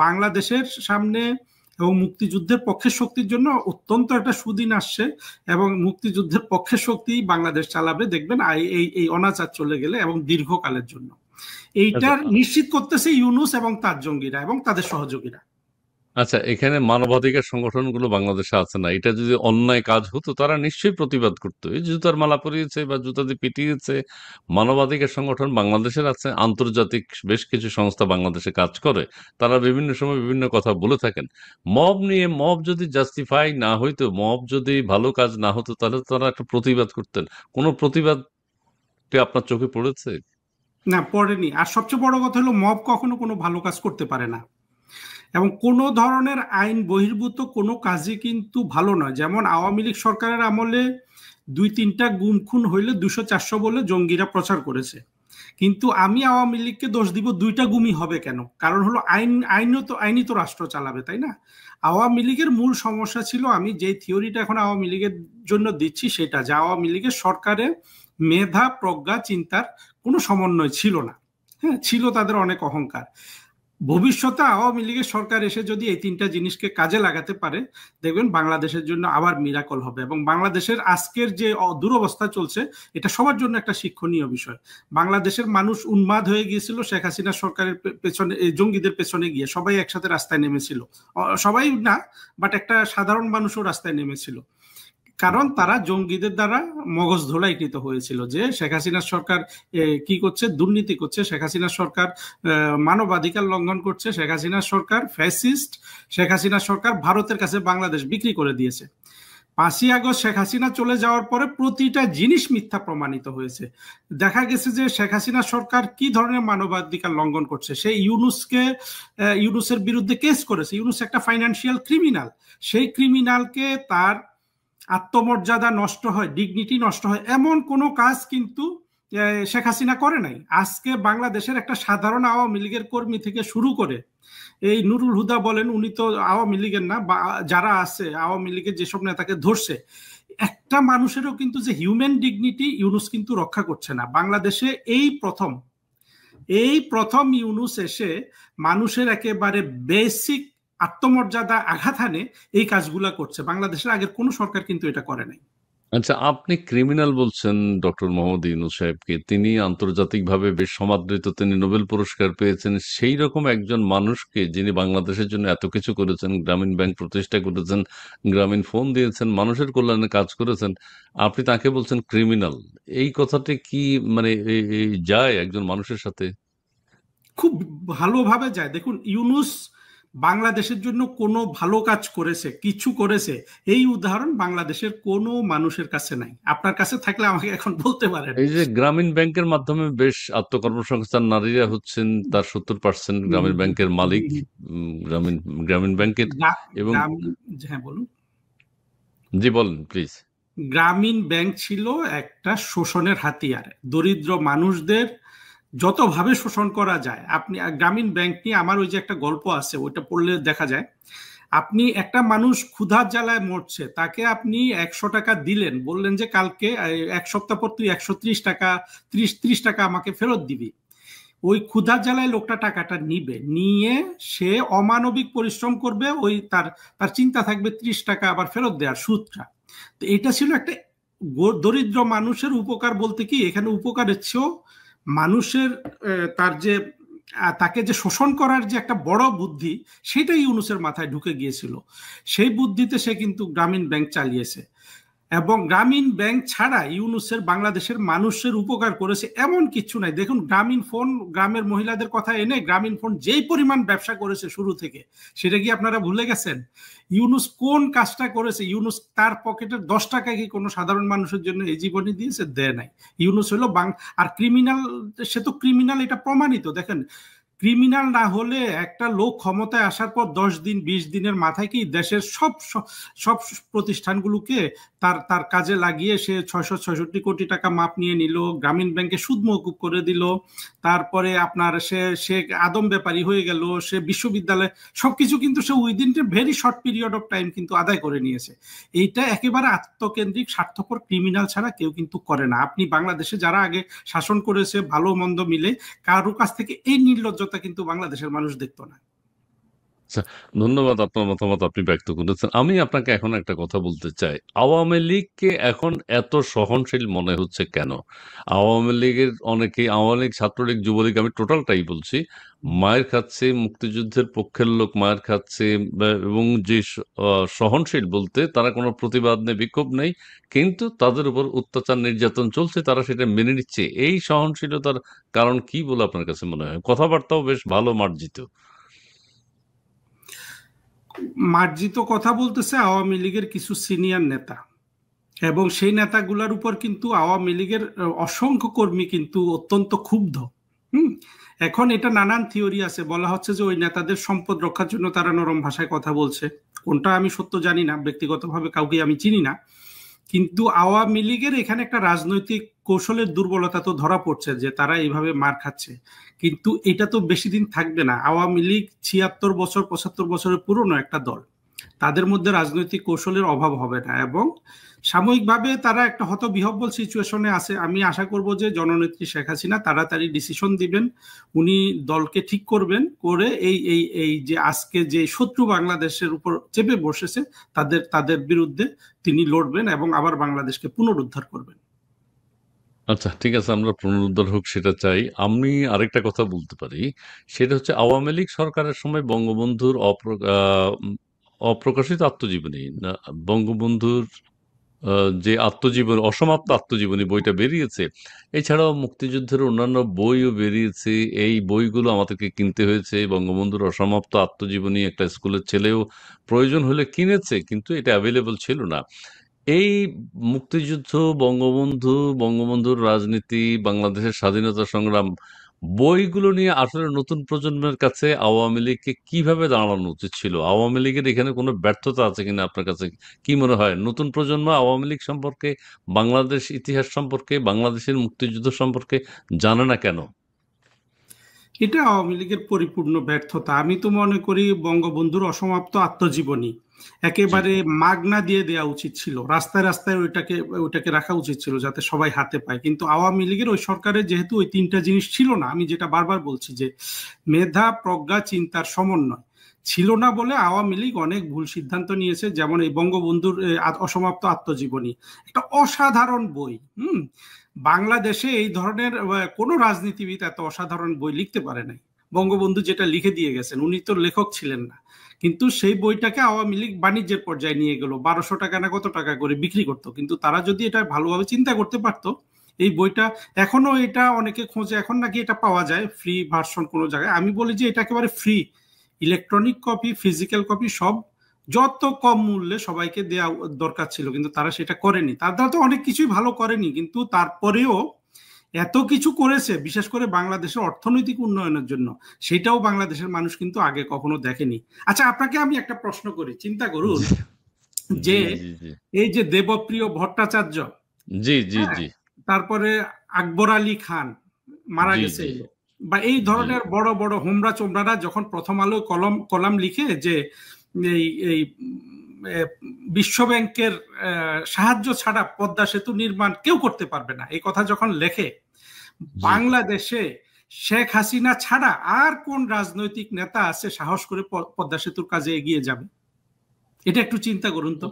বাংলাদেশের সামনে এবং মুক্তিযুদ্ধের পক্ষের শক্তির জন্য অত্যন্ত একটা সুদিন আসছে, এবং মুক্তিযুদ্ধের পক্ষের শক্তি বাংলাদেশ চালাবে দেখবেন এই অনাচার চলে গেলে, এবং দীর্ঘকালের জন্য। এইটার নিশ্চিত করতেছে ইউনূস এবং তার জঙ্গিরা এবং তাদের সহযোগীরা। আচ্ছা, এখানে মানবাধিকার সংগঠনগুলো বাংলাদেশে আছে না, এটা যদি অন্যায় কাজ হতো তারা নিশ্চয়ই প্রতিবাদ করতো। এই জুতার মালা পরিয়েছে বা জুতা দিয়ে পিটিয়েছে, মানবাধিকার সংগঠন বাংলাদেশের আছে, আন্তর্জাতিক বেশ কিছু সংস্থা বাংলাদেশে কাজ করে, তারা বিভিন্ন সময় বিভিন্ন কথা বলে থাকেন। মব নিয়ে, মব যদি জাস্টিফাই না হইতো, মব যদি ভালো কাজ না হতো, তাহলে তারা একটা প্রতিবাদ করতেন। কোনো প্রতিবাদ আপনার চোখে পড়েছে? না, পড়েনি। আর সবচেয়ে বড় কথা হলো, মব কখনো কোনো ভালো কাজ করতে পারে না, এবং কোনো ধরনের আইন বহির্ভূত কোনো কাজই কিন্তু ভালো নয়। যেমন আওয়ামী লীগ সরকারের আমলে 2-3টা গুম খুন হইলে 200-400 বলে জঙ্গিরা প্রচার করেছে, কিন্তু আমি আওয়ামী লীগকে দোষ দিব 2টা গুমই হবে কেন? কারণ হলো আইনই তো রাষ্ট্র চালাবে, তাই না? আওয়ামী লীগের মূল সমস্যা ছিল, আমি যে থিওরিটা এখন আওয়ামী লীগের জন্য দিচ্ছি সেটা, যে আওয়ামী লীগের সরকারে মেধা, প্রজ্ঞা, চিন্তার কোনো সমন্বয় ছিল না। হ্যাঁ, ছিল তাদের অনেক অহংকার। ভবিষ্যতে আওয়ামী লীগের সরকার এসে যদি এই 3টা জিনিসকে কাজে লাগাতে পারে, দেখবেন বাংলাদেশের জন্য আবার মিরাকল হবে, এবং বাংলাদেশের আজকের যে দুরবস্থা চলছে এটা সবার জন্য একটা শিক্ষণীয় বিষয়। বাংলাদেশের মানুষ উন্মাদ হয়ে গিয়েছিল শেখ হাসিনা সরকারের পেছনে, জঙ্গিদের পেছনে গিয়ে সবাই একসাথে রাস্তায় নেমেছিল। সবাই না, বাট একটা সাধারণ মানুষও রাস্তায় নেমেছিল, কারণ তারা জঙ্গিদের দ্বারা মগজ ধোলাইকৃত হয়েছিল যে শেখ হাসিনার সরকার কি করছে, দুর্নীতি করছে, শেখ হাসিনার সরকার মানবাধিকার লঙ্ঘন করছে, শেখ হাসিনার সরকার ফ্যাসিস্ট, শেখ হাসিনার সরকার ভারতের কাছে বাংলাদেশ বিক্রি করে দিয়েছে। 5ই আগস্ট শেখ হাসিনা চলে যাওয়ার পরে প্রতিটা জিনিস মিথ্যা প্রমাণিত হয়েছে। দেখা গেছে যে শেখ হাসিনা সরকার কি ধরনের মানবাধিকার লঙ্ঘন করছে। সে ইউনূসের বিরুদ্ধে কেস করেছে। ইউনূস একটা ফাইন্যান্সিয়াল ক্রিমিনাল। সেই ক্রিমিনালকে তার আত্মমর্যাদা নষ্ট হয়, ডিগনিটি নষ্ট হয়, এমন কোনো কাজ কিন্তু শেখ হাসিনা করে নাই। আজকে বাংলাদেশের একটা সাধারণ আওয়ামী লীগের কর্মী থেকে শুরু করে এই নুরুল হুদা বলেন, উনি তো আওয়ামী লীগের না, বা যারা আছে আওয়ামী লীগের যেসব নেতাকে ধরছে, একটা মানুষেরও কিন্তু যে হিউম্যান ডিগনিটি ইউনূস কিন্তু রক্ষা করছে না। বাংলাদেশে এই প্রথম ইউনূস এসে মানুষের একেবারে বেসিক আত্মমর্যাদা আঘাত হানে এই কাজগুলা করছে। বাংলাদেশের আগের কোন সরকার কিন্তু এটা করে নাই। আচ্ছা, আপনি ক্রিমিনাল বলছেন ডক্টর মোহাম্মদ ইউনূস সাহেবকে। তিনি আন্তর্জাতিকভাবে বেশ সমাদৃত, তিনি নোবেল পুরস্কার পেয়েছেন। সেই রকম একজন মানুষকে, যিনি বাংলাদেশের জন্য এত কিছু করেছেন, গ্রামীণ ব্যাংক প্রতিষ্ঠা করেছেন, গ্রামীণ ফোন দিয়েছেন, মানুষের কল্যাণে কাজ করেছেন, আপনি তাকে বলছেন ক্রিমিনাল। এই কথাটি কি মানে যায় একজন মানুষের সাথে? খুব ভালোভাবে যায়। দেখুন, ইউনূস বাংলাদেশের জন্য কোনো ভালো কাজ করেছে, কিছু করেছে, এই উদাহরণ বাংলাদেশের কোনো মানুষের কাছে নাই। আপনার কাছে থাকলে আমাকে এখন বলতে পারেন। এই যে গ্রামীণ ব্যাংকের মাধ্যমে বেশ আত্মকর্মসংস্থান, নারীরা হচ্ছেন তার 70%, গ্রামীণ ব্যাংকের মালিক, গ্রামীণ ব্যাংকের। এবং হ্যাঁ, বলুন। জি বলেন প্লিজ। গ্রামীণ ব্যাংক ছিল একটা শোষণের হাতিয়ার। দরিদ্র মানুষদের যতভাবে শোষণ করা যায়, আপনি গ্রামীণ ব্যাংক নিয়ে আমার ওই যে একটা গল্প আছে, ওইটা পড়লে দেখা যায়। আপনি একটা মানুষ ক্ষুধার জ্বালায় মরছে, তাকে আপনি 100 টাকা দিলেন, বললেন যে কালকে 1 সপ্তাহ পর তুই 130 টাকা 30 টাকা আমাকে ফেরত দিবি। ওই ক্ষুধার জ্বালায় লোকটা টাকাটা নিয়ে সে অমানবিক পরিশ্রম করবে, ওই তার তার চিন্তা থাকবে 30 টাকা আবার ফেরত দেওয়ার সুদটা। তো এটা ছিল একটা দরিদ্র মানুষের উপকার বলতে কি, এখানে উপকারের চেয়েও মানুষের তাকে যে শোষণ করার যে একটা বড় বুদ্ধি, সেটাই ইউনূসের মাথায় ঢুকে গিয়েছিল। সেই বুদ্ধিতে সে কিন্তু গ্রামীণ ব্যাংক চালিয়েছে, এবং গ্রামীণ ব্যাংক ছাড়া ইউনূসের বাংলাদেশের মানুষের উপকার করেছে এমন কিছু নাই। দেখুন, গ্রামীণ ফোন, গ্রামের মহিলাদের কথা এনে গ্রামীণ ফোন যেই পরিমাণ ব্যবসা করেছে শুরু থেকে, সেটা কি আপনারা ভুলে গেছেন? ইউনূস কোন কাজটা করেছে? ইউনূস তার পকেটের 10 টাকা কি কোনো সাধারণ মানুষের জন্য এই জীবনে দিয়েছে? দেয় নাই। ইউনূস হলো আর ক্রিমিনাল, সে তো ক্রিমিনাল, এটা প্রমাণিত। দেখেন, ক্রিমিনাল না হলে একটা লোক ক্ষমতায় আসার পর 10 দিন 20 দিনের মাথায় কি দেশের সব প্রতিষ্ঠানগুলোকে তার তার কাজে লাগিয়ে সে 666 কোটি টাকা মাপ নিয়ে নিল, গ্রামীণ ব্যাংকে সুদ মওকুফ করে দিল, তারপরে আপনার সে আদম ব্যাপারী হয়ে গেল, সে বিশ্ববিদ্যালয়, সবকিছু কিন্তু সে within a very short period of time কিন্তু আদায় করে নিয়েছে। এইটা একেবারে আত্মকেন্দ্রিক স্বার্থপর ক্রিমিনাল ছাড়া কেউ কিন্তু করে না। আপনি বাংলাদেশে যারা আগে শাসন করেছে ভালো মন্দ মিলে, কারো কাছ থেকে এই নির্লজ্জতা কিন্তু বাংলাদেশের মানুষ দেখতো না। আচ্ছা, ধন্যবাদ। আপনার মতামত আপনি ব্যক্ত করেছেন। আমি আপনাকে এখন একটা কথা বলতে চাই। আওয়ামী লীগকে এখন এত সহনশীল মনে হচ্ছে কেন? আওয়ামী লীগের অনেকেই, আওয়ামী লীগ, ছাত্রলীগ, যুবলীগ, আমি টোটালটাই বলছি, মায়ের খাচ্ছে, মুক্তিযুদ্ধের পক্ষের লোক মায়ের খাচ্ছে, এবং যে সহনশীল বলতে তারা কোনো প্রতিবাদ নেই, বিক্ষোভ নেই, কিন্তু তাদের উপর অত্যাচার নির্যাতন চলছে, তারা সেটা মেনে নিচ্ছে। এই সহনশীলতার কারণ কি বলে আপনার কাছে মনে হয়? কথাবার্তাও বেশ ভালো, মার্জিত। মার্জিত কথা বলতেছে আওয়ামী লীগের কিছু সিনিয়র নেতা, এবং সেই নেতাগুলোর উপর কিন্তু আওয়ামী লীগের অসংখ্য কর্মী কিন্তু অত্যন্ত ক্ষুব্ধ। হুম। এখন এটা নানান থিওরি আছে, বলা হচ্ছে যে ওই নেতাদের সম্পদ রক্ষার জন্য তারা নরম ভাষায় কথা বলছে। কোনটা আমি সত্য জানি না, ব্যক্তিগতভাবে কাউকে আমি চিনি না, কিন্তু আওয়ামী লীগের এখানে একটা রাজনৈতিক কৌশলের দুর্বলতা তো ধরা পড়ছে যে তারা এইভাবে মার খাচ্ছে। কিন্তু এটা তো বেশি দিন থাকবে না। আওয়ামী লীগ ৭৬ বছর ৭৫ বছরের পুরনো একটা দল, তাদের মধ্যে রাজনৈতিক কৌশলের অভাব হবে না, এবং সাময়িকভাবে তারা একটা হতবিহ্বল সিচুয়েশনে আছে। আমি আশা করব যে জননেত্রী শেখ হাসিনা তাড়াতাড়ি ডিসিশন দিবেন, উনি দলকে ঠিক করবেন, করে এই এই এই যে আজকে যে শত্রু বাংলাদেশের উপর চেপে বসেছে তাদের তাদের বিরুদ্ধে তিনি লড়বেন এবং আবার বাংলাদেশকে পুনরুদ্ধার করবেন। আচ্ছা, ঠিক আছে, আমরা পুনরুদ্ধার হোক সেটা চাই। আমি আরেকটা কথা বলতে পারি, সেটা হচ্ছে আওয়ামী লীগ সরকারের সময় বঙ্গবন্ধুর অপ্রকাশিত আত্মজীবনী বঙ্গবন্ধুর যে আত্মজীবনী, অসমাপ্ত আত্মজীবনী বইটা বেরিয়েছে, এছাড়াও মুক্তিযুদ্ধের অন্যান্য বইও বেরিয়েছে। এই বইগুলো আমাদেরকে কিনতে হয়েছে। বঙ্গবন্ধুর অসমাপ্ত আত্মজীবনী একটা স্কুলের ছেলেও প্রয়োজন হলে কিনেছে, কিন্তু এটা অ্যাভেলেবল ছিল না। এই মুক্তিযুদ্ধ, বঙ্গবন্ধু, বঙ্গবন্ধুর রাজনীতি, বাংলাদেশের স্বাধীনতা সংগ্রাম, বইগুলো নিয়ে আসলে নতুন প্রজন্মের কাছে আওয়ামী লীগকে কিভাবে দাঁড়ানো উচিত ছিল? আওয়ামী লীগের এখানে কোনো ব্যর্থতা আছে কিনা আপনার কাছে কি মনে হয়? নতুন প্রজন্ম আওয়ামী লীগ সম্পর্কে, বাংলাদেশ ইতিহাস সম্পর্কে, বাংলাদেশের মুক্তিযুদ্ধ সম্পর্কে জানে না কেন? এটা আওয়ামী লীগের পরিপূর্ণ ব্যর্থতা। আমি তো মনে করি বঙ্গবন্ধুর অসমাপ্ত আত্মজীবনী জি, একেবারে মাগনা দিয়ে দেওয়া উচিত ছিল, রাস্তায় রাস্তায় ওইটাকে ওইটাকে রাখা উচিত ছিল যাতে সবাই হাতে পায়। কিন্তু আওয়ামী লীগের ওই সরকারের যেহেতু ওই তিনটা জিনিস ছিল না, আমি যেটা বারবার বলছি যে মেধা, প্রজ্ঞা, চিন্তার সমন্বয় ছিল না বলে আওয়ামী লীগ অনেক ভুল সিদ্ধান্ত নিয়েছে। যেমন এই বঙ্গবন্ধুর অসমাপ্ত আত্মজীবনী একটা অসাধারণ বই। বাংলাদেশে এই ধরনের কোনো রাজনীতিবিদ এত অসাধারণ বই লিখতে পারে নাই। বঙ্গবন্ধু যেটা লিখে দিয়ে গেছেন, উনি তো লেখক ছিলেন না, কিন্তু সেই বইটাকে আওয়ামী লীগ বাণিজ্যের পর্যায়ে নিয়ে গেল, ১২০০ টাকা না কত টাকা করে বিক্রি করতো। কিন্তু তারা যদি এটা ভালোভাবে চিন্তা করতে পারতো, এই বইটা এখনো, এটা অনেকে খোঁজে, এখন নাকি এটা পাওয়া যায় ফ্রি ভার্সন কোনো জায়গায়। আমি বলি যে এটা একেবারে free, electronic copy, physical copy সব যত কম মূল্যে সবাইকে দেওয়া দরকার ছিল, কিন্তু তারা সেটা করেনি। তারা তো অনেক কিছুই ভালো করেনি, কিন্তু তারপরেও এত কিছু করেছে বিশেষ করে বাংলাদেশের অর্থনৈতিক উন্নয়নের জন্য, সেটাও বাংলাদেশের মানুষ কিন্তু আগে কখনো দেখেনি। আচ্ছা, আপনাকে আমি একটা প্রশ্ন করি, চিন্তা করুন জি, যে জি, জি, জি, এই যে দেবপ্রিয় ভট্টাচার্য, জি, জি, হ্যাঁ, জি, তারপরে আকবর আলী খান মারা জি, গেছে, জি, বা এই জি, ধরনের বড় বড় হোমরা চোমরারা যখন প্রথম আলো কলাম লিখে যে এই এই বিশ্ব ব্যাংকের সাহায্য ছাড়া পদ্মা সেতু নির্মাণ কেউ করতে পারবে না, এই কথা যখন লেখে, জি। বাংলাদেশে শেখ হাসিনা ছাড়া আর কোন রাজনৈতিক নেতা আছে সাহস করে পদ্মা সেতুর কাজে এগিয়ে যাবে? এটা একটু চিন্তা করুন তো।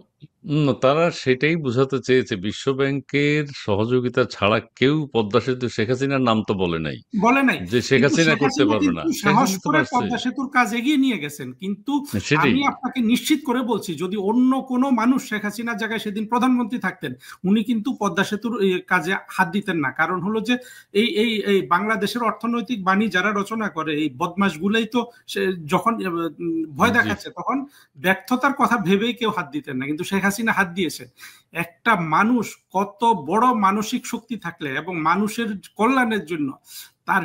তারা সেটাই বোঝাতে চেয়েছে, বিশ্ব ব্যাংকের সহযোগিতা ছাড়া কেউ পদ্মা সেতু, শেখ হাসিনার নাম তো বলে নাই বলে নাই, যে শেখ কিন্তু হাসিনা শেখ করতে হাসিনা পারবে না। কিন্তু শেখ সাহস হাসিনা তো করে পারছে। পদ্মা সেতুর কাজ এগিয়ে নিয়ে গেছেন। কিন্তু সেটাই। আমি আপনাকে নিশ্চিত করে বলছি, যদি অন্য কোনো মানুষ শেখ হাসিনার জায়গায় সেদিন প্রধানমন্ত্রী থাকতেন, উনি কিন্তু পদ্মা সেতুর কাজে হাত দিতেন না। কারণ হলো যে এই এই এই বাংলাদেশের অর্থনৈতিক বাণী যারা রচনা করে, এই বদমাশগুলোই তো যখন ভয় জি, দেখাচ্ছে তখন ব্যর্থতার কথা ভেবেই কেউ হাত দিতেন না, কিন্তু শেখ হাসিনা হাত দিয়েছে। একটা মানুষ কত বড় মানসিক শক্তি থাকলে এবং মানুষের কল্যাণের জন্য তার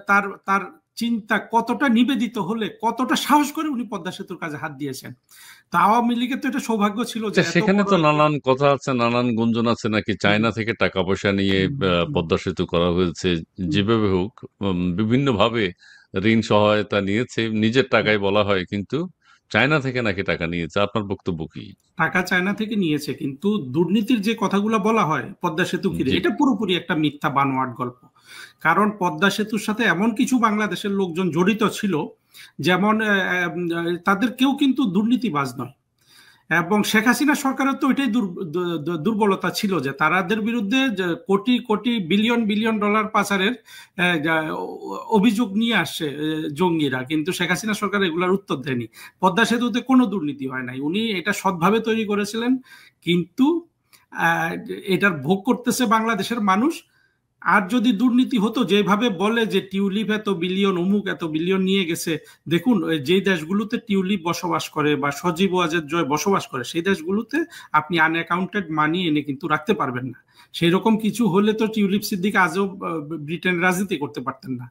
তার তার চিন্তা কতটা নিবেদিত হলে কতটা সাহস করে উনি পদ্মা সেতুর কাজে হাত দিয়েছেন। তা আওয়ামী লীগের তো এটা সৌভাগ্য ছিল যে এত সেখানে বড় তো নানান কথা আছে, নানান গুঞ্জন আছে, নাকি চায়না থেকে টাকা পয়সা নিয়ে পদ্মা সেতু করা হয়েছে। যেভাবে হোক, বিভিন্নভাবে ঋণ সহায়তা নিয়েছে, নিজের টাকায় বলা হয়, কিন্তু চায়না থেকে নাকি টাকা নিয়েছে। আপনার বক্তব্য কি? টাকা চায়না থেকে নিয়েছে, কিন্তু দুর্নীতির যে কথাগুলো বলা হয় পদ্মা সেতু ঘিরে, জি, এটা পুরোপুরি একটা মিথ্যা বানোয়াট গল্প। কারণ পদ্মা সেতুর সাথে এমন কিছু বাংলাদেশের লোকজন জড়িত ছিল যেমন তাদের কেউ কিন্তু দুর্নীতিবাজ নয়। এবং শেখ হাসিনা সরকারের তো ওইটাই দুর্বলতা ছিল যে তাদের বিরুদ্ধে crore crore billion billion dollar পাচারের অভিযোগ নিয়ে আসছে জঙ্গিরা, কিন্তু শেখ হাসিনা সরকার এগুলার উত্তর দেয়নি। পদ্মা সেতুতে কোনো দুর্নীতি হয় নাই, উনি এটা সৎভাবে তৈরি করেছিলেন, কিন্তু এটার ভোগ করতেছে বাংলাদেশের মানুষ। আর যদি দুর্নীতি হতো, যেভাবে বলে যে টিউলিপ এত বিলিয়ন, অমুক এত বিলিয়ন নিয়ে গেছে, দেখুন যে দেশগুলোতে টিউলিপ বসবাস করে বা সজীব ওয়াজেদ জয় বসবাস করে, সেই দেশগুলোতে আপনি আনঅ্যাকাউন্টেড মানি এনে কিন্তু রাখতে পারবেন না। সেই রকম কিছু হলে তো টিউলিপ সিদ্দিক আজও ব্রিটেন রাজনীতি করতে পারতেন না।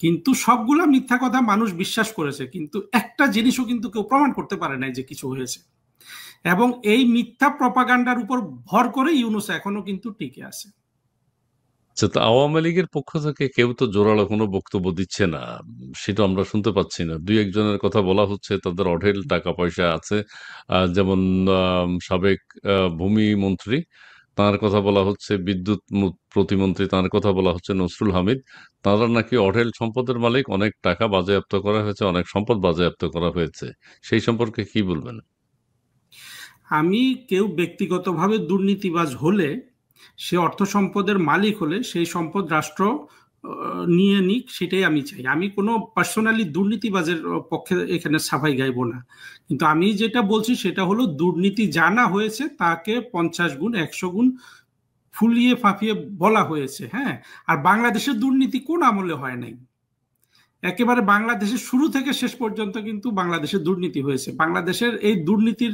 কিন্তু সবগুলা মিথ্যা কথা মানুষ বিশ্বাস করেছে, কিন্তু একটা জিনিসও কিন্তু কেউ প্রমাণ করতে পারে নাই যে কিছু হয়েছে। এবং এই মিথ্যা প্রপাগান্ডার উপর ভর করে ইউনূস এখনো কিন্তু টিকে আছে। আচ্ছা, আওয়ামী লীগের পক্ষ থেকে কেউ তো জোরালো কোনো বক্তব্য দিচ্ছে না, সেটা আমরা শুনতে পাচ্ছি না। দুই একজনের কথা বলা হচ্ছে তাদের অঢেল টাকা পয়সা আছে, যেমন সাবেক ভূমি মন্ত্রী, তার কথা বলা হচ্ছে, বিদ্যুৎ প্রতিমন্ত্রী, তার কথা বলা হচ্ছে, নসরুল হামিদ। তারা নাকি অঢেল সম্পদের মালিক, অনেক টাকা বাজেয়াপ্ত করা হয়েছে, অনেক সম্পদ বাজেয়াপ্ত করা হয়েছে। সেই সম্পর্কে কি বলবেন? আমি কেউ ব্যক্তিগতভাবে দুর্নীতিবাজ হলে, সে অর্থ সম্পদের মালিক হলে, সেই সম্পদ রাষ্ট্র নিয়ে নিক, সেটাই আমি চাই। আমি কোনো পার্সোনালি দুর্নীতিবাজের পক্ষে এখানে সাফাই গাইব না। কিন্তু আমি যেটা বলছি সেটা হলো, দুর্নীতি জানা হয়েছে তাকে 50 গুণ 100 গুণ ফুলিয়ে ফাঁপিয়ে বলা হয়েছে। হ্যাঁ, আর বাংলাদেশের দুর্নীতি কোন আমলে হয় নাই? একেবারে বাংলাদেশের শুরু থেকে শেষ পর্যন্ত কিন্তু বাংলাদেশের দুর্নীতি হয়েছে। বাংলাদেশের এই দুর্নীতির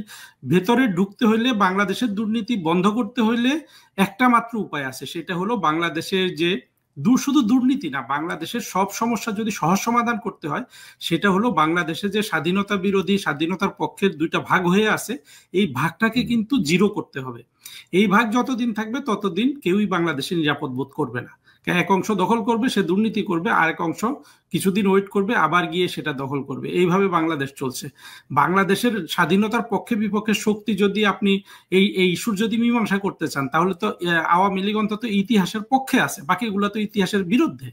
ভেতরে ঢুকতে হইলে, বাংলাদেশের দুর্নীতি বন্ধ করতে হইলে একটা মাত্র উপায় আছে, সেটা হলো বাংলাদেশের যে শুধু দুর্নীতি না, বাংলাদেশের সব সমস্যা যদি সহজ সমাধান করতে হয়, সেটা হলো বাংলাদেশে যে স্বাধীনতা বিরোধী, স্বাধীনতার পক্ষের দুইটা ভাগ হয়ে আছে, এই ভাগটাকে কিন্তু জিরো করতে হবে। এই ভাগ যতদিন থাকবে ততদিন কেউই বাংলাদেশে নিরাপদ বোধ করবে না। এক অংশ দখল করবে, সে দুর্নীতি করবে, আরেক অংশ কিছুদিন ওয়েট করবে, আবার গিয়ে সেটা দখল করবে। এইভাবে বাংলাদেশ চলছে। বাংলাদেশের স্বাধীনতার পক্ষে বিপক্ষে শক্তি যদি আপনি এই ইস্যুর যদি মীমাংসা করতে চান, তাহলে তো আওয়ামী লীগ অন্তত ইতিহাসের পক্ষে আছে, বাকিগুলো তো ইতিহাসের বিরুদ্ধে।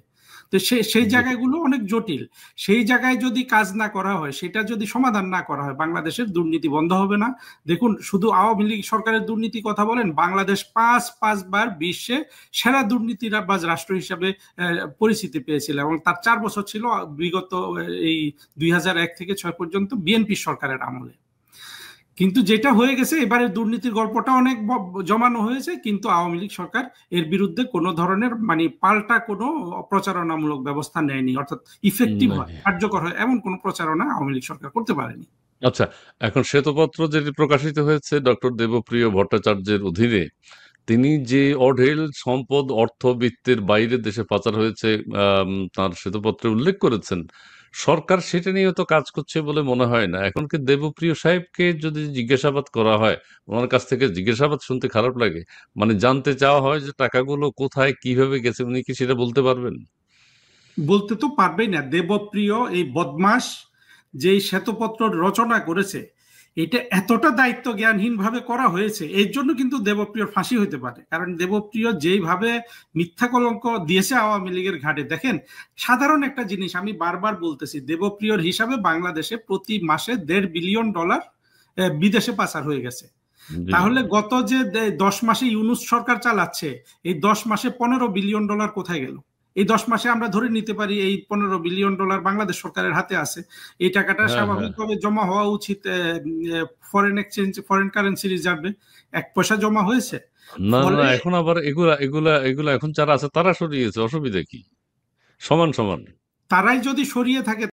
তো সেই জায়গাগুলো অনেক জটিল। সেই জায়গায় যদি কাজ না করা হয়, সেটা যদি সমাধান না করা হয়, বাংলাদেশের দুর্নীতি বন্ধ হবে না। দেখুন, শুধু আওয়ামী লীগ সরকারের দুর্নীতি কথা বলেন, বাংলাদেশ পাঁচবার বিশ্বে সেরা দুর্নীতিবাজ রাষ্ট্র হিসাবে পরিচিতি পেয়েছিল, এবং তার 4 বছর ছিল বিগত এই 2001 থেকে 6 পর্যন্ত বিএনপি সরকারের আমলে। কিন্তু যেটা হয়ে গেছে, এবারে দুর্নীতির গল্পটা অনেক জমানো হয়েছে, কিন্তু আওয়ামী লীগ সরকার এর বিরুদ্ধে কোনো ধরনের পাল্টা কোনো প্রচারণামূলক ব্যবস্থা নেয়নি, অর্থাৎ ইফেক্টিভ হয়, কার্যকর হয় এমন কোনো প্রচারণা আওয়ামী লীগ সরকার করতে পারেনি। আচ্ছা, এখন শ্বেতপত্র যেটি প্রকাশিত হয়েছে ডক্টর দেবপ্রিয় ভট্টাচার্যের অধীনে, তিনি যে অঢেল সম্পদ অর্থবিত্তের বাইরে দেশে পাচার হয়েছে তার শ্বেতপত্রে উল্লেখ করেছেন, সরকার সেটা নিয়ে তো কাজ করছে বলে মনে হয় না। এখন কি দেবপ্রিয় সাহেবকে যদি জিজ্ঞাসাবাদ করা হয়, ওনার কাছ থেকে জিজ্ঞাসাবাদ শুনতে খারাপ লাগে, জানতে চাওয়া হয় যে টাকাগুলো কোথায় কিভাবে গেছে, উনি কি সেটা বলতে পারবেন? বলতে তো পারবেই না। দেবপ্রিয় এই বদমাস যেই শ্বেতপত্র রচনা করেছে, এটা এতটা দায়িত্ব জ্ঞানহীন ভাবে করা হয়েছে, এর জন্য কিন্তু দেবপ্রিয়র ফাঁসি হইতে পারে। কারণ দেবপ্রিয় যেইভাবে মিথ্যা কলঙ্ক দিয়েছে আওয়ামী লীগের ঘাটে, দেখেন, সাধারণ একটা জিনিস আমি বারবার বলতেছি, দেবপ্রিয়র হিসাবে বাংলাদেশে প্রতি মাসে $1.5 বিলিয়ন বিদেশে পাচার হয়ে গেছে। তাহলে গত যে 10 মাসে ইউনূস সরকার চালাচ্ছে, এই 10 মাসে $15 বিলিয়ন কোথায় গেল? এই 10 মাসে আমরা ধরে নিতে পারি এই $15 বিলিয়ন বাংলাদেশ সরকারের হাতে আছে। এই টাকাটা স্বাভাবিকভাবে জমা হওয়া উচিত ফরেন এক্সচেঞ্জ, ফরেন কারেন্সি রিজার্ভে। 1 পয়সা জমা হয়েছে? না না, এখন আবার এগুলা এগুলা এগুলা এখন যারা আছে তারা সরিয়েছে, অসুবিধা কি? সমান সমান। তারাই যদি সরিয়ে থাকে